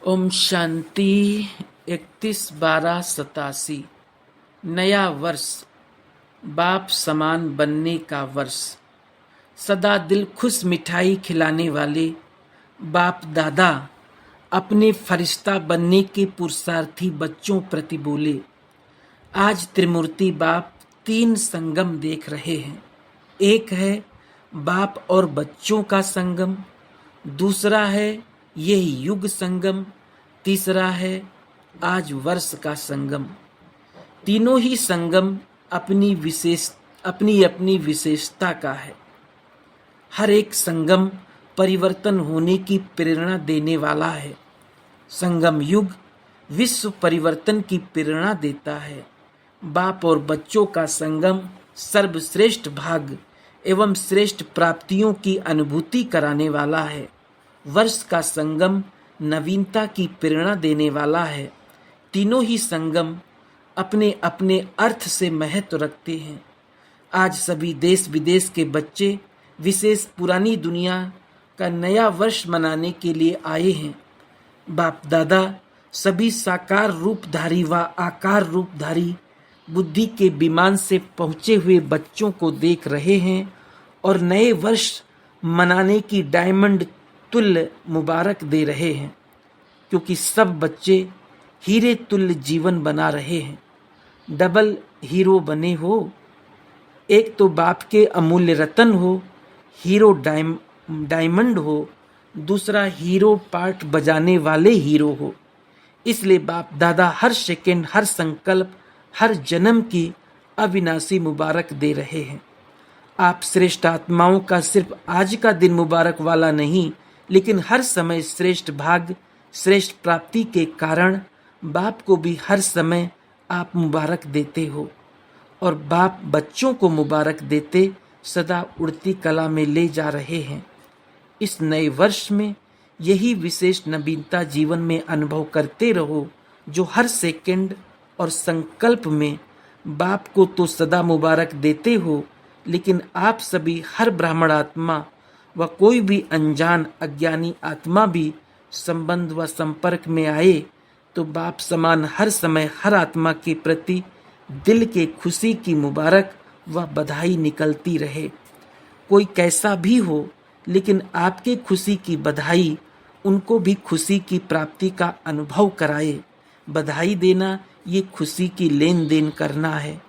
ओम शांति। 31/12/87 नया वर्ष, बाप समान बनने का वर्ष। सदा दिल खुश मिठाई खिलाने वाले बाप दादा अपने फरिश्ता बनने के पुरुषार्थी बच्चों प्रति बोले। आज त्रिमूर्ति बाप 3 संगम देख रहे हैं। एक है बाप और बच्चों का संगम, दूसरा है यह युग संगम, तीसरा है आज वर्ष का संगम। तीनों ही संगम अपनी अपनी विशेषता का है। हर एक संगम परिवर्तन होने की प्रेरणा देने वाला है। संगम युग विश्व परिवर्तन की प्रेरणा देता है। बाप और बच्चों का संगम सर्वश्रेष्ठ भाग्य एवं श्रेष्ठ प्राप्तियों की अनुभूति कराने वाला है। वर्ष का संगम नवीनता की प्रेरणा देने वाला है। तीनों ही संगम अपने अपने अर्थ से महत्व रखते हैं। आज सभी देश विदेश के बच्चे विशेष पुरानी दुनिया का नया वर्ष मनाने के लिए आए हैं। बाप दादा सभी साकार रूपधारी व आकार रूपधारी बुद्धि के विमान से पहुंचे हुए बच्चों को देख रहे हैं और नए वर्ष मनाने की डायमंड तुल्य मुबारक दे रहे हैं, क्योंकि सब बच्चे हीरे तुल्य जीवन बना रहे हैं। डबल हीरो बने हो, एक तो बाप के अमूल्य रतन हो, हीरो डायमंड हो, दूसरा हीरो पार्ट बजाने वाले हीरो हो। इसलिए बाप दादा हर सेकंड, हर संकल्प, हर जन्म की अविनाशी मुबारक दे रहे हैं। आप श्रेष्ठ आत्माओं का सिर्फ आज का दिन मुबारक वाला नहीं, लेकिन हर समय श्रेष्ठ भाग्य, श्रेष्ठ प्राप्ति के कारण बाप को भी हर समय आप मुबारक देते हो और बाप बच्चों को मुबारक देते सदा उड़ती कला में ले जा रहे हैं। इस नए वर्ष में यही विशेष नवीनता जीवन में अनुभव करते रहो, जो हर सेकंड और संकल्प में बाप को तो सदा मुबारक देते हो, लेकिन आप सभी हर ब्राह्मण आत्मा व कोई भी अनजान अज्ञानी आत्मा भी संबंध व संपर्क में आए तो बाप समान हर समय हर आत्मा के प्रति दिल के खुशी की मुबारक व बधाई निकलती रहे। कोई कैसा भी हो, लेकिन आपके खुशी की बधाई उनको भी खुशी की प्राप्ति का अनुभव कराए। बधाई देना ये खुशी की लेन देन करना है।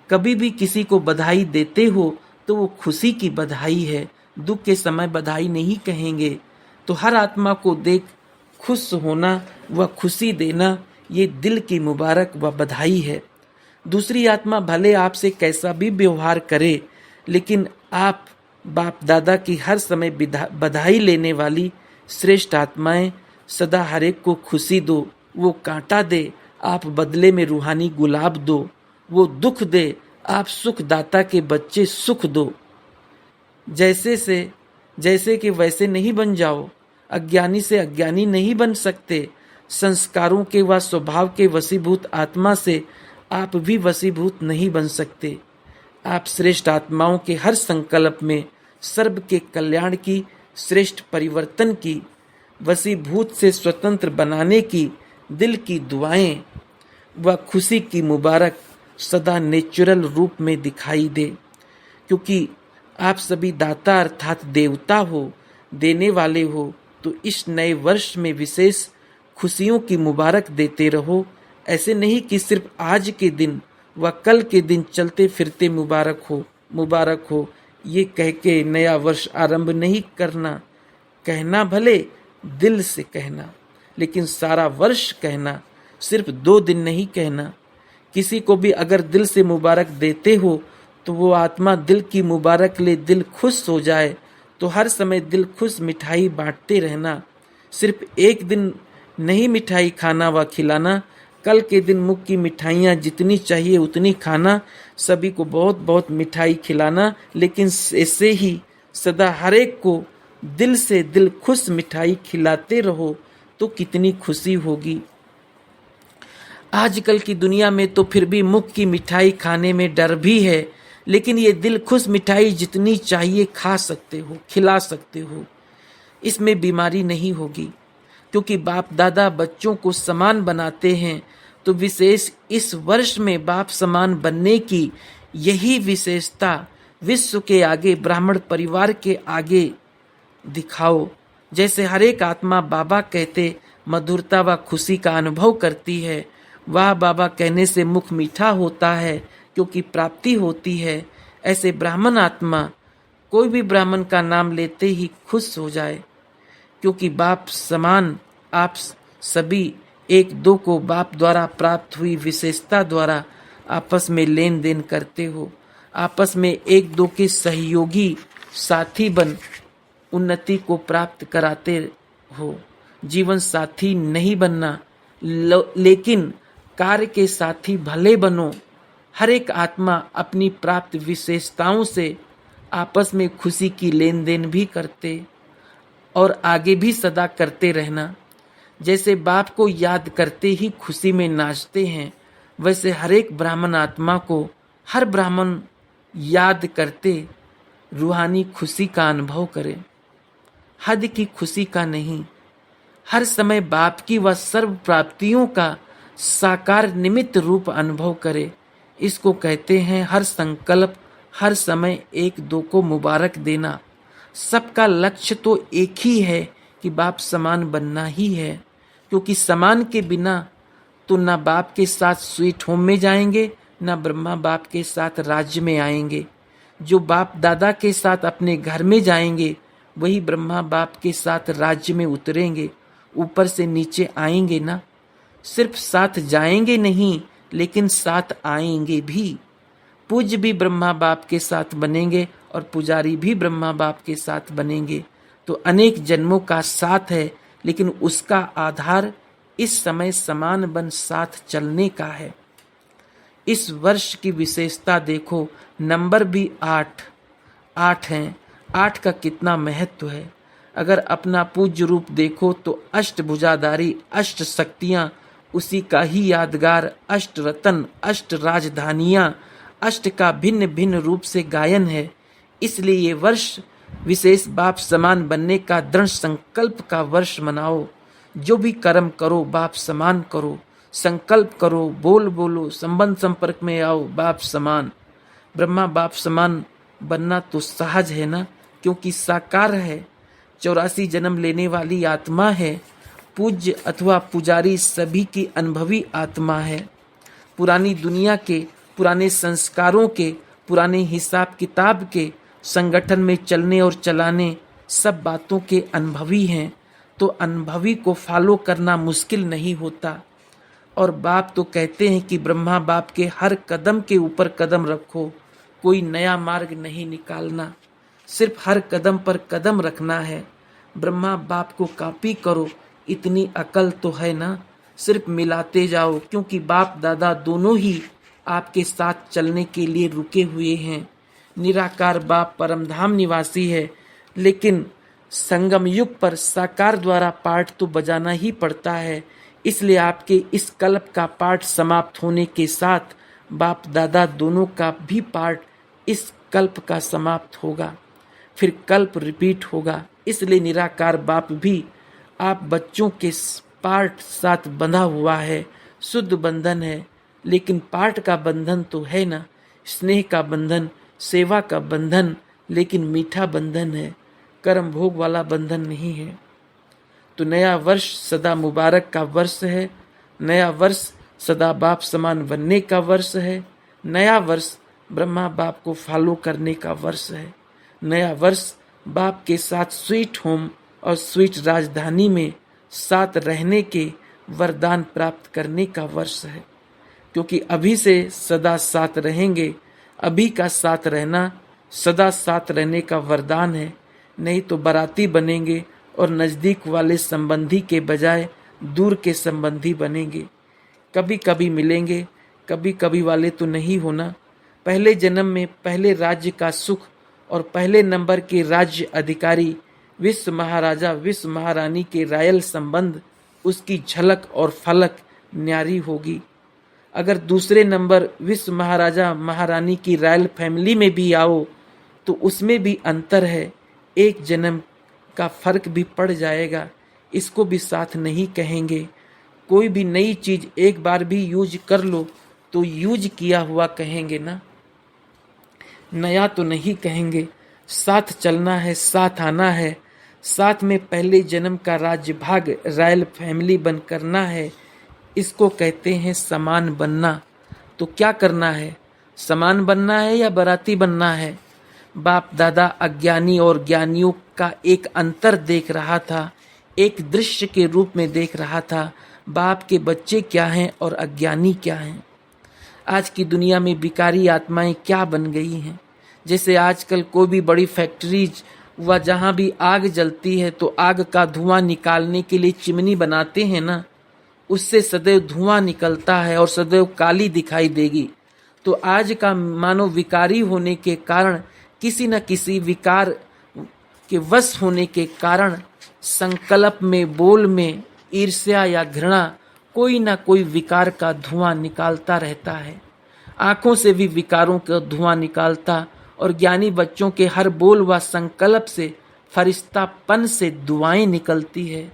कभी भी किसी को बधाई देते हो तो वो खुशी की बधाई है, दुख के समय बधाई नहीं कहेंगे। तो हर आत्मा को देख खुश होना व खुशी देना ये दिल की मुबारक व बधाई है। दूसरी आत्मा भले आपसे कैसा भी व्यवहार करे, लेकिन आप बाप दादा की हर समय बधाई लेने वाली श्रेष्ठ आत्माएं सदा हर एक को खुशी दो। वो कांटा दे, आप बदले में रूहानी गुलाब दो। वो दुख दे, आप सुख दाता के बच्चे सुख दो। जैसे कि वैसे नहीं बन जाओ। अज्ञानी से अज्ञानी नहीं बन सकते। संस्कारों के व स्वभाव के वशीभूत आत्मा से आप भी वशीभूत नहीं बन सकते। आप श्रेष्ठ आत्माओं के हर संकल्प में सर्व के कल्याण की, श्रेष्ठ परिवर्तन की, वशीभूत से स्वतंत्र बनाने की दिल की दुआएं व खुशी की मुबारक सदा नेचुरल रूप में दिखाई दे, क्योंकि आप सभी दाता अर्थात देवता हो, देने वाले हो। तो इस नए वर्ष में विशेष खुशियों की मुबारक देते रहो। ऐसे नहीं कि सिर्फ आज के दिन व कल के दिन चलते फिरते मुबारक हो ये कह के नया वर्ष आरंभ नहीं करना। कहना भले दिल से कहना, लेकिन सारा वर्ष कहना, सिर्फ 2 दिन नहीं कहना। किसी को भी अगर दिल से मुबारक देते हो तो वो आत्मा दिल की मुबारक ले दिल खुश हो जाए। तो हर समय दिल खुश मिठाई बांटते रहना। सिर्फ एक दिन नहीं मिठाई खाना व खिलाना, कल के दिन मुख की मिठाइयाँ जितनी चाहिए उतनी खाना, सभी को बहुत बहुत मिठाई खिलाना। लेकिन ऐसे ही सदा हर एक को दिल से दिल खुश मिठाई खिलाते रहो तो कितनी खुशी होगी। आजकल की दुनिया में तो फिर भी मुख की मिठाई खाने में डर भी है, लेकिन ये दिल खुश मिठाई जितनी चाहिए खा सकते हो, खिला सकते हो। इसमें बीमारी नहीं होगी। क्योंकि बाप दादा बच्चों को समान बनाते हैं, तो विशेष इस वर्ष में बाप समान बनने की यही विशेषता विश्व के आगे, ब्राह्मण परिवार के आगे दिखाओ। जैसे हर एक आत्मा बाबा कहते मधुरता व खुशी का अनुभव करती है, वह बाबा कहने से मुख मीठा होता है क्योंकि प्राप्ति होती है। ऐसे ब्राह्मण आत्मा कोई भी ब्राह्मण का नाम लेते ही खुश हो जाए, क्योंकि बाप समान आप सभी एक दो को बाप द्वारा प्राप्त हुई विशेषता द्वारा आपस में लेन देन करते हो, आपस में एक दो के सहयोगी साथी बन उन्नति को प्राप्त कराते हो। जीवन साथी नहीं बनना, लेकिन कार्य के साथी भले बनो। हर एक आत्मा अपनी प्राप्त विशेषताओं से आपस में खुशी की लेन देन भी करते और आगे भी सदा करते रहना। जैसे बाप को याद करते ही खुशी में नाचते हैं, वैसे हर एक ब्राह्मण आत्मा को हर ब्राह्मण याद करते रूहानी खुशी का अनुभव करे, हद की खुशी का नहीं। हर समय बाप की व सर्व प्राप्तियों का साकार निमित्त रूप अनुभव करे। इसको कहते हैं हर संकल्प, हर समय एक दो को मुबारक देना। सबका लक्ष्य तो एक ही है कि बाप समान बनना ही है, क्योंकि समान के बिना तो ना बाप के साथ स्वीट होम में जाएंगे, ना ब्रह्मा बाप के साथ राज्य में आएंगे। जो बाप दादा के साथ अपने घर में जाएंगे, वही ब्रह्मा बाप के साथ राज्य में उतरेंगे, ऊपर से नीचे आएंगे ना। सिर्फ साथ जाएंगे नहीं, लेकिन साथ आएंगे भी। पूज्य भी ब्रह्मा बाप के साथ बनेंगे और पुजारी भी ब्रह्मा बाप के साथ बनेंगे। तो अनेक जन्मों का साथ है, लेकिन उसका आधार इस समय समान बन साथ चलने का है। इस वर्ष की विशेषता देखो, नंबर भी 8 हैं। 8 का कितना महत्व है। अगर अपना पूज्य रूप देखो तो अष्टभुजाधारी, अष्ट शक्तियां उसी का ही यादगार, अष्ट रतन, अष्ट राजधानियां, अष्ट का भिन्न भिन्न रूप से गायन है। इसलिए ये वर्ष विशेष बाप समान बनने का दृढ़ संकल्प का वर्ष मनाओ। जो भी कर्म करो बाप समान करो, संकल्प करो, बोलो, संबंध संपर्क में आओ, बाप समान। ब्रह्मा बाप समान बनना तो सहज है ना, क्योंकि साकार है, 84 जन्म लेने वाली आत्मा है। पूज्य अथवा पुजारी सभी की अनुभवी आत्मा है। पुरानी दुनिया के, पुराने संस्कारों के, पुराने हिसाब किताब के, संगठन में चलने और चलाने सब बातों के अनुभवी हैं। तो अनुभवी को फॉलो करना मुश्किल नहीं होता। और बाप तो कहते हैं कि ब्रह्मा बाप के हर कदम के ऊपर कदम रखो, कोई नया मार्ग नहीं निकालना, सिर्फ हर कदम पर कदम रखना है। ब्रह्मा बाप को कॉपी करो, इतनी अकल तो है ना, सिर्फ मिलाते जाओ, क्योंकि बाप दादा दोनों ही आपके साथ चलने के लिए रुके हुए हैं। निराकार बाप परमधाम निवासी है, लेकिन संगम युग पर साकार द्वारा पाठ तो बजाना ही पड़ता है। इसलिए आपके इस कल्प का पाठ समाप्त होने के साथ बाप दादा दोनों का भी पाठ इस कल्प का समाप्त होगा, फिर कल्प रिपीट होगा। इसलिए निराकार बाप भी आप बच्चों के पाठ साथ बंधा हुआ है, शुद्ध बंधन है, लेकिन पाठ का बंधन तो है ना, स्नेह का बंधन, सेवा का बंधन, लेकिन मीठा बंधन है, कर्म भोग वाला बंधन नहीं है। तो नया वर्ष सदा मुबारक का वर्ष है। नया वर्ष सदा बाप समान बनने का वर्ष है। नया वर्ष ब्रह्मा बाप को फॉलो करने का वर्ष है। नया वर्ष बाप के साथ स्वीट होम और स्वीट राजधानी में साथ रहने के वरदान प्राप्त करने का वर्ष है, क्योंकि अभी से सदा साथ रहेंगे। अभी का साथ रहना सदा साथ रहने का वरदान है, नहीं तो बाराती बनेंगे और नज़दीक वाले संबंधी के बजाय दूर के संबंधी बनेंगे। कभी कभी मिलेंगे, कभी कभी वाले तो नहीं होना। पहले जन्म में पहले राज्य का सुख और पहले नंबर के राज्य अधिकारी विश्व महाराजा विश्व महारानी के रायल संबंध, उसकी झलक और फलक न्यारी होगी। अगर दूसरे नंबर विश्व महाराजा महारानी की रॉयल फैमिली में भी आओ तो उसमें भी अंतर है, एक जन्म का फर्क भी पड़ जाएगा। इसको भी साथ नहीं कहेंगे। कोई भी नई चीज एक बार भी यूज कर लो तो यूज किया हुआ कहेंगे ना, नया तो नहीं कहेंगे। साथ चलना है, साथ आना है, साथ में पहले जन्म का राज्य भाग रॉयल फैमिली बन करना है। इसको कहते हैं समान बनना। तो क्या करना है, समान बनना है या बाराती बनना है? बाप दादा अज्ञानी और ज्ञानियों का एक अंतर देख रहा था, एक दृश्य के रूप में देख रहा था। बाप के बच्चे क्या हैं और अज्ञानी क्या हैं। आज की दुनिया में विकारी आत्माएं क्या बन गई हैं। जैसे आजकल कोई भी बड़ी फैक्ट्रीज व जहाँ भी आग जलती है तो आग का धुआं निकालने के लिए चिमनी बनाते हैं ना, उससे सदैव धुआं निकलता है और सदैव काली दिखाई देगी। तो आज का मानव विकारी होने के कारण, किसी न किसी विकार के वश होने के कारण, संकल्प में, बोल में ईर्ष्या या घृणा, कोई ना कोई विकार का धुआं निकालता रहता है। आंखों से भी विकारों का धुआं निकालता, और ज्ञानी बच्चों के हर बोल व संकल्प से फरिश्तापन से दुआएं निकलती है।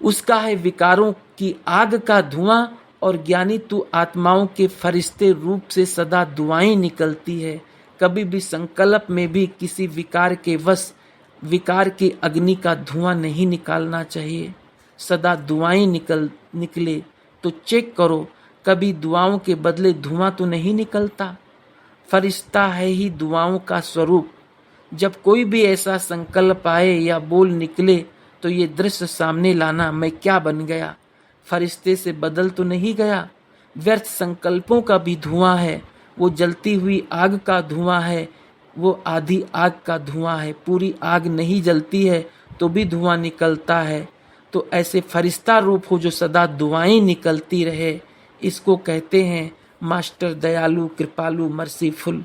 उसका है विकारों की आग का धुआं, और ज्ञानी तू आत्माओं के फरिश्ते रूप से सदा दुआएं निकलती है। कभी भी संकल्प में भी किसी विकार के वश विकार की अग्नि का धुआं नहीं निकालना चाहिए। सदा दुआएं निकले तो चेक करो, कभी दुआओं के बदले धुआं तो नहीं निकलता। फरिश्ता है ही दुआओं का स्वरूप। जब कोई भी ऐसा संकल्प आए या बोल निकले तो ये दृश्य सामने लाना, मैं क्या बन गया, फरिश्ते से बदल तो नहीं गया। व्यर्थ संकल्पों का भी धुआं है, वो जलती हुई आग का धुआं है, वो आधी आग का धुआं है। पूरी आग नहीं जलती है तो भी धुआं निकलता है। तो ऐसे फरिश्ता रूप हो जो सदा दुआएं निकलती रहे, इसको कहते हैं मास्टर दयालु कृपालु मर्सीफुल।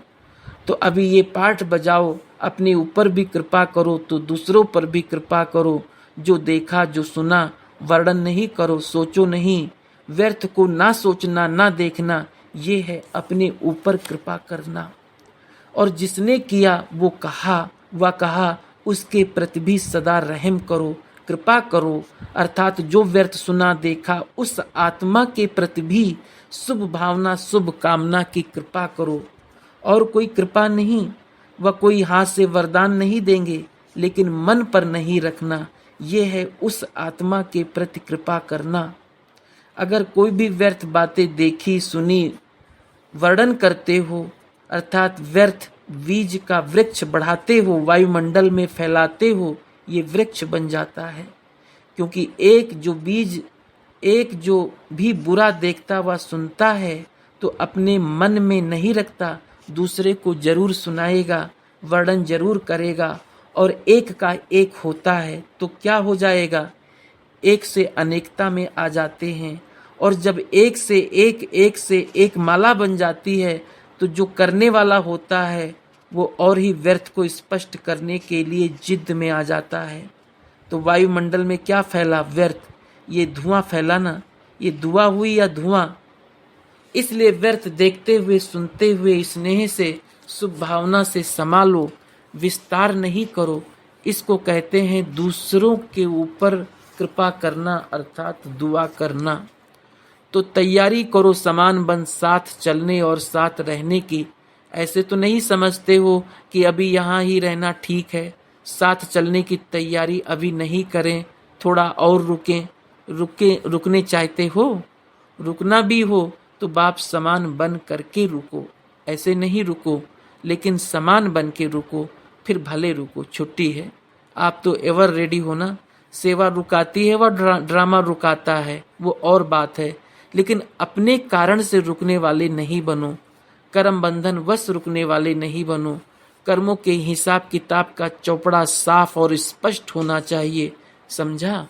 तो अभी ये पाठ बजाओ, अपने ऊपर भी कृपा करो तो दूसरों पर भी कृपा करो। जो देखा जो सुना वर्णन नहीं करो, सोचो नहीं, व्यर्थ को ना सोचना ना देखना, ये है अपने ऊपर कृपा करना। और जिसने किया वो कहा उसके प्रति भी सदा रहम करो, कृपा करो। अर्थात जो व्यर्थ सुना देखा उस आत्मा के प्रति भी शुभ भावना शुभ कामना की कृपा करो। और कोई कृपा नहीं, वह कोई हाथ से वरदान नहीं देंगे, लेकिन मन पर नहीं रखना, ये है उस आत्मा के प्रति कृपा करना। अगर कोई भी व्यर्थ बातें देखी सुनी वर्णन करते हो, अर्थात व्यर्थ बीज का वृक्ष बढ़ाते हो, वायुमंडल में फैलाते हो, ये वृक्ष बन जाता है। क्योंकि एक जो भी बुरा देखता व सुनता है तो अपने मन में नहीं रखता, दूसरे को जरूर सुनाएगा, वर्णन जरूर करेगा। और एक का एक होता है तो क्या हो जाएगा, एक से अनेकता में आ जाते हैं। और जब एक से एक माला बन जाती है तो जो करने वाला होता है वो और ही व्यर्थ को स्पष्ट करने के लिए जिद में आ जाता है। तो वायुमंडल में क्या फैला, व्यर्थ, ये धुआं फैला ना, ये दुआ हुई या धुआं। इसलिए व्यर्थ देखते हुए सुनते हुए स्नेह से शुभ भावना से संभालो, विस्तार नहीं करो। इसको कहते हैं दूसरों के ऊपर कृपा करना, अर्थात दुआ करना। तो तैयारी करो समान बन साथ चलने और साथ रहने की। ऐसे तो नहीं समझते हो कि अभी यहाँ ही रहना ठीक है, साथ चलने की तैयारी अभी नहीं करें, थोड़ा और रुकने चाहते हो। रुकना भी हो तो बाप समान बन करके रुको, ऐसे नहीं रुको, लेकिन समान बन के रुको, फिर भले रुको। छुट्टी है, आप तो एवर रेडी हो ना। सेवा रुकाती है व ड्रामा रुकाता है, वो और बात है, लेकिन अपने कारण से रुकने वाले नहीं बनो, कर्म बंधन वश रुकने वाले नहीं बनो। कर्मों के हिसाब किताब का चौपड़ा साफ और स्पष्ट होना चाहिए, समझा?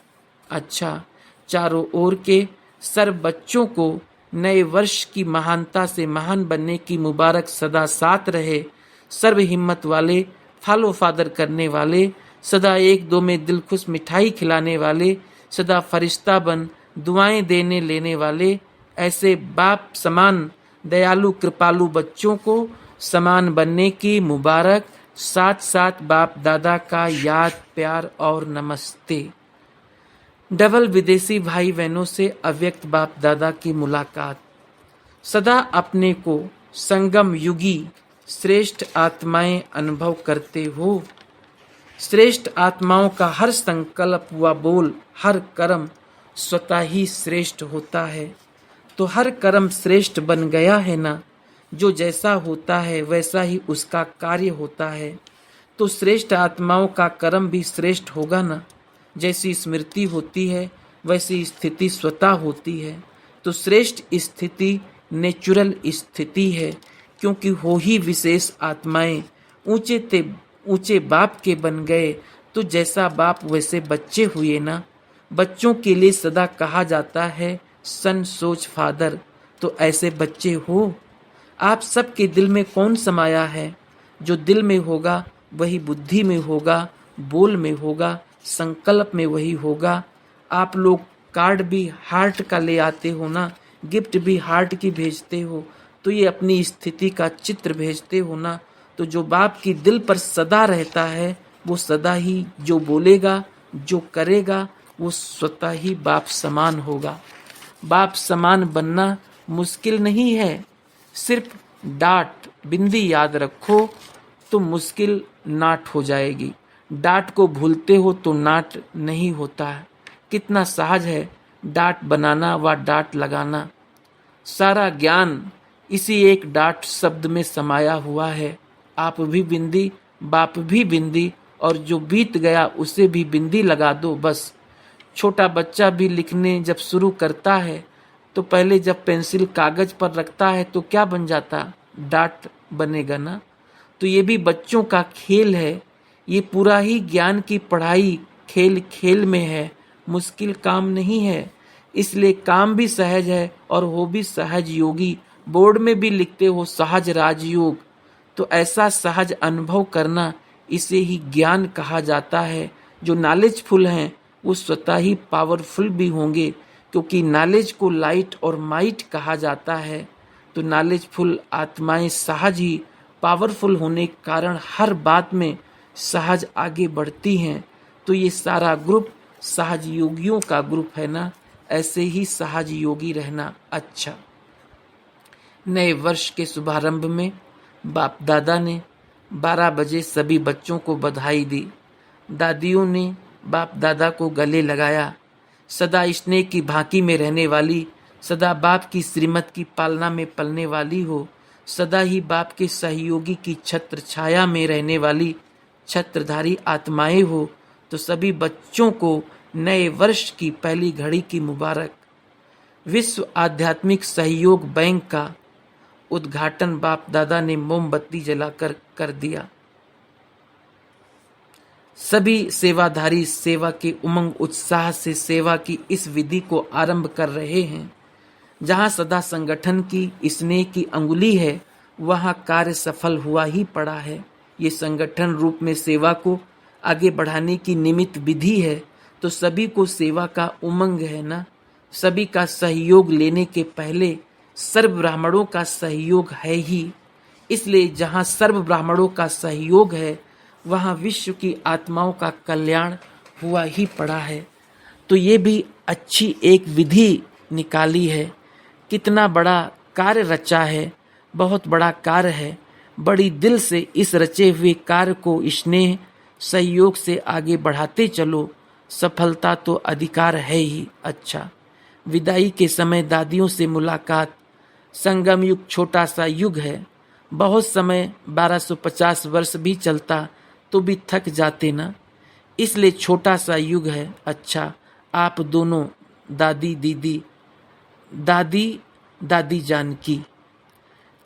अच्छा, चारों ओर के सर्व बच्चों को नए वर्ष की महानता से महान बनने की मुबारक सदा साथ रहे। सर्व हिम्मत वाले, फॉलो फादर करने वाले, सदा एक दो में दिल खुश मिठाई खिलाने वाले, सदा फरिश्ता बन दुआएं देने लेने वाले, ऐसे बाप समान दयालु कृपालु बच्चों को समान बनने की मुबारक। साथ साथ बाप दादा का याद प्यार और नमस्ते। डबल विदेशी भाई बहनों से अव्यक्त बाप दादा की मुलाकात। सदा अपने को संगम युगी श्रेष्ठ आत्माएं अनुभव करते हो। श्रेष्ठ आत्माओं का हर संकल्प व बोल, हर कर्म स्वतः ही श्रेष्ठ होता है। तो हर कर्म श्रेष्ठ बन गया है ना, जो जैसा होता है वैसा ही उसका कार्य होता है। तो श्रेष्ठ आत्माओं का कर्म भी श्रेष्ठ होगा ना। जैसी स्मृति होती है वैसी स्थिति स्वतः होती है। तो श्रेष्ठ स्थिति नेचुरल स्थिति है, क्योंकि हो ही विशेष आत्माएं ऊंचे बाप के बन गए। तो जैसा बाप वैसे बच्चे हुए ना। बच्चों के लिए सदा कहा जाता है सन सोच फादर। तो ऐसे बच्चे हो। आप सबके दिल में कौन समाया है? जो दिल में होगा वही बुद्धि में होगा, बोल में होगा, संकल्प में वही होगा। आप लोग कार्ड भी हार्ट का ले आते हो ना, गिफ्ट भी हार्ट की भेजते हो, तो ये अपनी स्थिति का चित्र भेजते हो ना। तो जो बाप की दिल पर सदा रहता है वो सदा ही जो बोलेगा, जो करेगा, वो स्वतः ही बाप समान होगा। बाप समान बनना मुश्किल नहीं है। सिर्फ डांट बिंदी याद रखो तो मुश्किल नाट हो जाएगी। डांट को भूलते हो तो नाट नहीं होता है। कितना सहज है डांट बनाना व डांट लगाना। सारा ज्ञान इसी एक डांट शब्द में समाया हुआ है। आप भी बिंदी, बाप भी बिंदी, और जो बीत गया उसे भी बिंदी लगा दो बस। छोटा बच्चा भी लिखने जब शुरू करता है तो पहले जब पेंसिल कागज पर रखता है तो क्या बन जाता? डांट बनेगा ना। तो ये भी बच्चों का खेल है। ये पूरा ही ज्ञान की पढ़ाई खेल खेल में है, मुश्किल काम नहीं है। इसलिए काम भी सहज है और हो भी सहज योगी। बोर्ड में भी लिखते हो सहज राजयोग। तो ऐसा सहज अनुभव करना, इसे ही ज्ञान कहा जाता है। जो नॉलेजफुल हैं वो स्वतः ही पावरफुल भी होंगे, क्योंकि नॉलेज को लाइट और माइट कहा जाता है। तो नॉलेजफुल आत्माएं सहज ही पावरफुल होने के कारण हर बात में सहज आगे बढ़ती हैं। तो ये सारा ग्रुप सहज योगियों का ग्रुप है ना। ऐसे ही सहज योगी रहना अच्छा। नए वर्ष के शुभारंभ में बाप दादा ने 12 बजे सभी बच्चों को बधाई दी। दादियों ने बाप दादा को गले लगाया। सदा स्नेह की भांति में रहने वाली, सदा बाप की श्रीमत की पालना में पलने वाली हो, सदा ही बाप के सहयोगी की छत्र छाया में रहने वाली छत्रधारी आत्माएं हो, तो सभी बच्चों को नए वर्ष की पहली घड़ी की मुबारक। विश्व आध्यात्मिक सहयोग बैंक का उद्घाटन बाप दादा ने मोमबत्ती जलाकर कर दिया। सभी सेवाधारी सेवा के उमंग उत्साह से सेवा की इस विधि को आरंभ कर रहे हैं। जहां सदा संगठन की स्नेह की अंगुली है, वहां कार्य सफल हुआ ही पड़ा है। ये संगठन रूप में सेवा को आगे बढ़ाने की निमित्त विधि है। तो सभी को सेवा का उमंग है ना। सभी का सहयोग लेने के पहले सर्व ब्राह्मणों का सहयोग है ही। इसलिए जहां सर्व ब्राह्मणों का सहयोग है, वहां विश्व की आत्माओं का कल्याण हुआ ही पड़ा है। तो ये भी अच्छी एक विधि निकाली है। कितना बड़ा कार्य रचा है, बहुत बड़ा कार्य है। बड़ी दिल से इस रचे हुए कार्य को स्नेह सहयोग से आगे बढ़ाते चलो। सफलता तो अधिकार है ही। अच्छा, विदाई के समय दादियों से मुलाकात। संगम युग छोटा सा युग है। बहुत समय 1250 वर्ष भी चलता तो भी थक जाते ना। इसलिए छोटा सा युग है। अच्छा, आप दोनों दादी दीदी, दादी दादी जानकी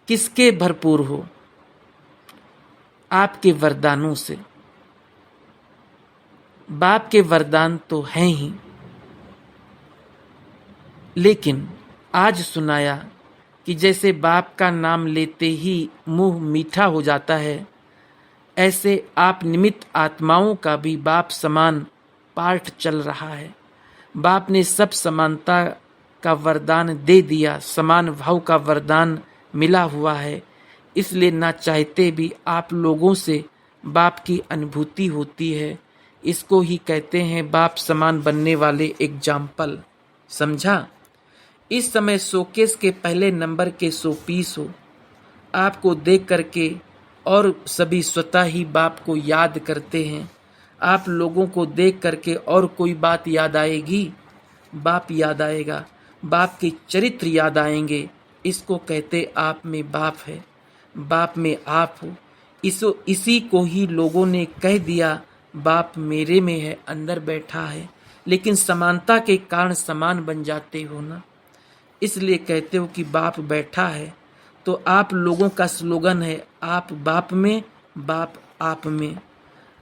किसके भरपूर हो? आपके वरदानों से। बाप के वरदान तो हैं ही, लेकिन आज सुनाया कि जैसे बाप का नाम लेते ही मुंह मीठा हो जाता है, ऐसे आप निमित्त आत्माओं का भी बाप समान पाठ चल रहा है। बाप ने सब समानता का वरदान दे दिया, समान भाव का वरदान मिला हुआ है। इसलिए ना चाहते भी आप लोगों से बाप की अनुभूति होती है। इसको ही कहते हैं बाप समान बनने वाले एग्जाम्पल। समझा? इस समय शोकेस के पहले नंबर के 100 पीस हो, आपको देख करके और सभी स्वतः ही बाप को याद करते हैं। आप लोगों को देख करके और कोई बात याद आएगी? बाप याद आएगा, बाप के चरित्र याद आएंगे। इसको कहते आप में बाप है, बाप में आप हो। इसी को ही लोगों ने कह दिया बाप मेरे में है, अंदर बैठा है। लेकिन समानता के कारण समान बन जाते हो ना, इसलिए कहते हो कि बाप बैठा है। तो आप लोगों का स्लोगन है आप बाप में, बाप आप में।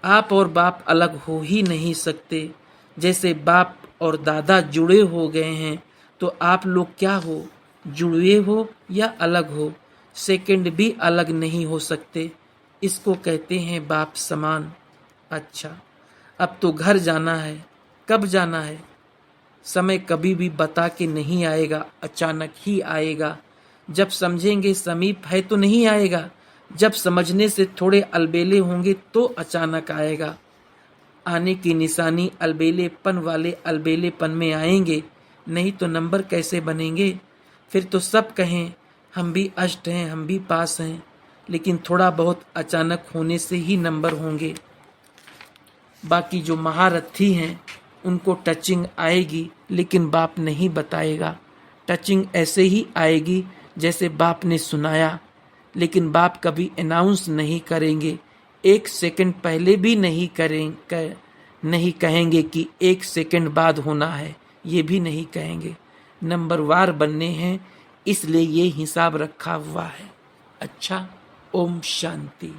आप और बाप अलग हो ही नहीं सकते। जैसे बाप और दादा जुड़े हो गए हैं, तो आप लोग क्या हो? जुड़े हो या अलग हो? सेकंड भी अलग नहीं हो सकते। इसको कहते हैं बाप समान। अच्छा, अब तो घर जाना है। कब जाना है? समय कभी भी बता के नहीं आएगा, अचानक ही आएगा। जब समझेंगे समीप है तो नहीं आएगा, जब समझने से थोड़े अलबेले होंगे तो अचानक आएगा। आने की निशानी अलबेलेपन वाले अलबेलेपन में आएंगे, नहीं तो नंबर कैसे बनेंगे? फिर तो सब कहें हम भी अष्ट हैं, हम भी पास हैं, लेकिन थोड़ा बहुत अचानक होने से ही नंबर होंगे। बाकी जो महारथी हैं उनको टचिंग आएगी, लेकिन बाप नहीं बताएगा। टचिंग ऐसे ही आएगी जैसे बाप ने सुनाया, लेकिन बाप कभी अनाउंस नहीं करेंगे। 1 सेकंड पहले भी नहीं कहेंगे कि 1 सेकंड बाद होना है, ये भी नहीं कहेंगे। नंबरवार बनने हैं, इसलिए ये हिसाब रखा हुआ है। अच्छा, ओम शांति।